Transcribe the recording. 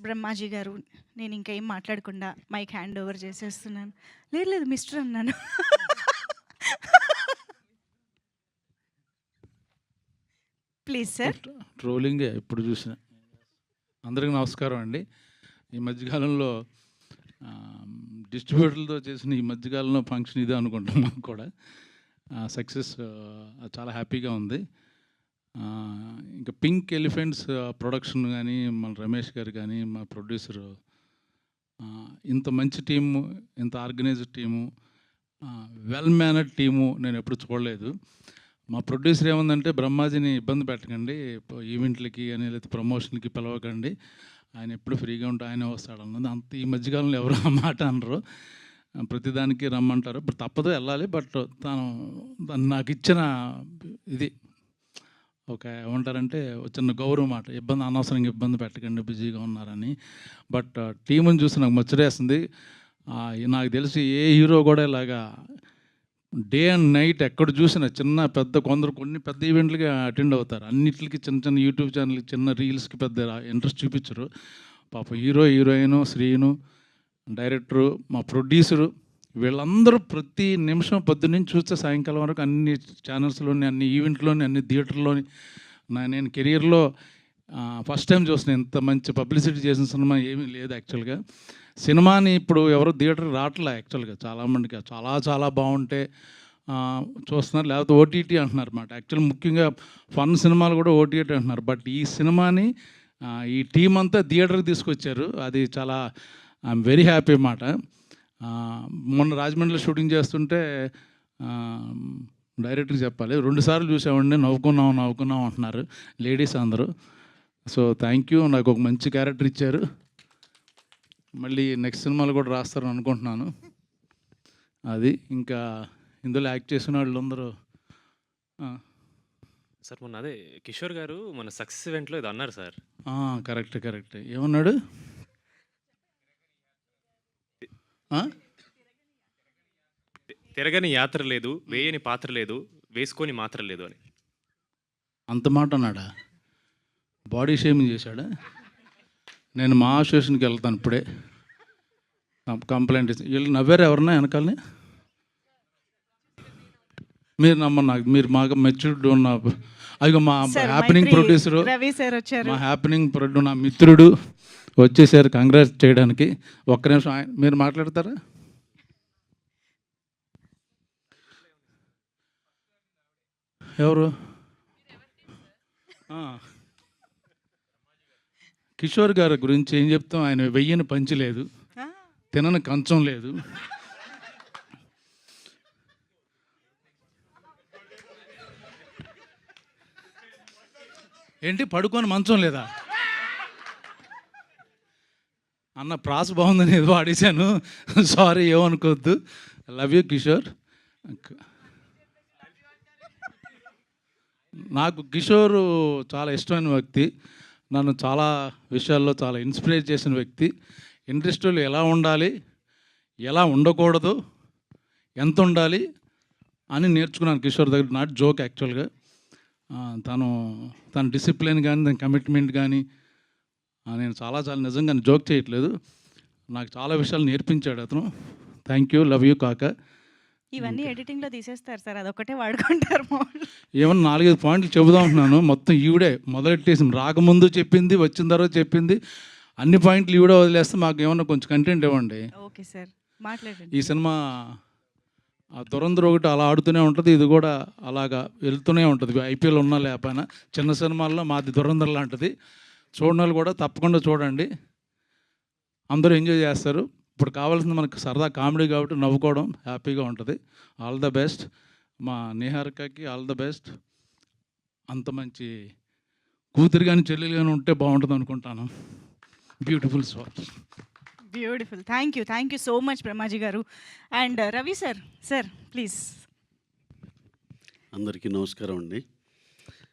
బ్రహ్మాజీ గారు, నేను ఇంకేం మాట్లాడకుండా మైక్ హ్యాండ్ ఓవర్ చేసేస్తున్నాను. లేదు లేదు మిస్టర్ అన్నాను. Please sir. ట్రోలింగే ఎప్పుడు చూసినా. అందరికీ నమస్కారం అండి. ఈ మధ్యకాలంలో డిస్ట్రిబ్యూటర్లతో చేసిన ఈ మధ్యకాలంలో ఫంక్షన్ ఇదే అనుకుంటాం. మాకు కూడా సక్సెస్ చాలా హ్యాపీగా ఉంది. ఇంకా పింక్ ఎలిఫెంట్స్ ప్రొడక్షన్ కానీ, మన రమేష్ గారు కానీ, మా ప్రొడ్యూసరు, ఇంత మంచి టీము, ఇంత organised team, well mannered team నేను ఎప్పుడు చూడలేదు. మా ప్రొడ్యూసర్ ఏముందంటే, బ్రహ్మాజీని ఇబ్బంది పెట్టకండి, ఈవెంట్లకి అని లేకపోతే ప్రమోషన్కి పిలవకండి, ఆయన ఎప్పుడు ఫ్రీగా ఉంటే ఆయనే వస్తాడు అన్నది. అంత ఈ మధ్యకాలంలో ఎవరు ఆ మాట అనరు, ప్రతిదానికి రమ్మంటారు. ఇప్పుడు తప్పదు వెళ్ళాలి. బట్ తను నాకు ఇచ్చిన ఇది ఒక ఏమంటారంటే చిన్న గౌరవం మాట, అనవసరంగా ఇబ్బంది పెట్టకండి, బిజీగా ఉన్నారని. బట్ టీముని చూసి నాకు ముచ్చటేస్తుంది. నాకు తెలిసి ఏ హీరో కూడా ఇలాగా డే అండ్ నైట్ ఎక్కడ చూసినా చిన్న పెద్ద కొన్ని పెద్ద ఈవెంట్లకి అటెండ్ అవుతారు. అన్నిటికి చిన్న చిన్న యూట్యూబ్ ఛానల్కి, చిన్న రీల్స్కి పెద్ద ఇంట్రెస్ట్ చూపించరు. పాప హీరోయిన్, శ్రీను, డైరెక్టరు, మా ప్రొడ్యూసరు, వీళ్ళందరూ ప్రతి నిమిషం పొద్దున్నుంచి చూస్తే సాయంకాలం వరకు అన్ని ఛానల్స్లోని, అన్ని ఈవెంట్లోని, అన్ని థియేటర్లోని నేను కెరియర్లో ఫస్ట్ టైం చూసిన ఇంత మంచి పబ్లిసిటీ చేసిన సినిమా ఏమీ లేదు. యాక్చువల్గా సినిమాని ఇప్పుడు ఎవరు థియేటర్ రావట్లే. యాక్చువల్గా చాలామందికి చాలా బాగుంటే చూస్తున్నారు, లేకపోతే ఓటీటీ అంటున్నారు అన్నమాట. యాక్చువల్ ముఖ్యంగా ఫన్ సినిమాలు కూడా ఓటీటీ అంటున్నారు. బట్ ఈ సినిమాని ఈ టీం అంతా థియేటర్కి తీసుకొచ్చారు. అది చాలా ఐఎమ్ వెరీ హ్యాపీ అన్నమాట. మొన్న రాజమండ్రిలో షూటింగ్ చేస్తుంటే డైరెక్ట్గా చెప్పాలి, 2 సార్లు చూసామండి, నవ్వుకున్నాం అంటున్నారు లేడీస్ అందరూ. సో థ్యాంక్ యూ, నాకు ఒక మంచి క్యారెక్టర్ ఇచ్చారు. మళ్ళీ నెక్స్ట్ సినిమాలు కూడా రాస్తారని అనుకుంటున్నాను. అది ఇంకా ఇందులో యాక్ట్ చేసిన వాళ్ళందరూ సార్ మొన్న అదే కిషోర్ గారు మన సక్సెస్ ఈవెంట్లో ఇది అన్నారు సార్. కరెక్ట్ ఏమన్నాడు? తిరగని యాత్ర లేదు, వేయని పాత్ర లేదు, వేసుకొని మాత్ర లేదు అని. అంత మాట అన్నాడా? బాడీ షేమింగ్ చేశాడా? నేను మా అసోసియేషన్కి వెళ్తాను ఇప్పుడే, కంప్లైంట్ ఇచ్చి. వీళ్ళు నవ్వారు ఎవరన్నా వెనకాలని? మీరు నాకు మీరు మాకు మెచ్యూర్డ్ ఉన్న అదిగో మా హ్యాపెనింగ్ ప్రొడ్యూసరు, మా హ్యాపెనింగ్ ప్రొడ్యూసర్, నా మిత్రుడు వచ్చేసారు కంగ్రాట్స్ చేయడానికి. ఒక్క నిమిషం మీరు మాట్లాడతారా? ఎవరు? కిషోర్ గారి గురించి ఏం చెప్తాం? ఆయన వెయ్యని పంచి లేదు, తినని కంచం లేదు, ఏంటి పడుకొని మంచం లేదా అన్న. ప్రాస బాగుందని ఏదో ఆడేశాను, సారీ ఏమనుకోవద్దు. Love you Kishore. నాకు కిషోర్ చాలా ఇష్టమైన వ్యక్తి, నన్ను చాలా విషయాల్లో చాలా ఇన్స్పైర్ చేసిన వ్యక్తి. ఇండస్ట్రీలో ఎలా ఉండాలి, ఎలా ఉండకూడదు, ఎంత ఉండాలి అని నేర్చుకున్నాను కిషోర్ దగ్గర. నాట్ జోక్ యాక్చువల్గా. తన డిసిప్లిన్ కానీ, తన కమిట్మెంట్ కానీ, నేను చాలా నిజంగా జోక్ చేయట్లేదు, నాకు చాలా విషయాలు నేర్పించాడు అతను. థ్యాంక్ యూ, లవ్ యూ కాక. ఇవన్నీ ఎడిటింగ్లో తీసేస్తారు సార్, అదొకటే వాడుకుంటారు. ఏమన్నా 4-5 పాయింట్లు చెబుదాం అంటున్నాను, మొత్తం ఈవిడే మొదలెట్టేసి, రాకముందు చెప్పింది, వచ్చిన తర్వాత చెప్పింది, అన్ని పాయింట్లు ఈవిడే వదిలేస్తే మాకు ఏమన్నా కొంచెం కంటెంట్ ఇవ్వండి. ఓకే సార్, మాట్లాడండి. ఈ సినిమా దురంధర్ ఒకటి అలా ఆడుతూనే ఉంటుంది, ఇది కూడా అలాగా వెళ్తూనే ఉంటుంది. ఐపీఎల్ ఉన్నా లేకపోయినా చిన్న సినిమాల్లో మాది దురంధర్ లాంటిది. చూడని వాళ్ళు కూడా తప్పకుండా చూడండి, అందరూ ఎంజాయ్ చేస్తారు. ఇప్పుడు కావాల్సింది మనకు సరదా కామెడీ కాబట్టి నవ్వుకోవడం, హ్యాపీగా ఉంటుంది. All the best. మా నిహారికకి ఆల్ ద బెస్ట్. అంత మంచి కూతురు కానీ చెల్లెలు కానీ ఉంటే బాగుంటుంది అనుకుంటాను. Beautiful sir, beautiful. Thank you so much Brahmaji గారు. And Ravi sir please. అందరికీ నమస్కారం అండి.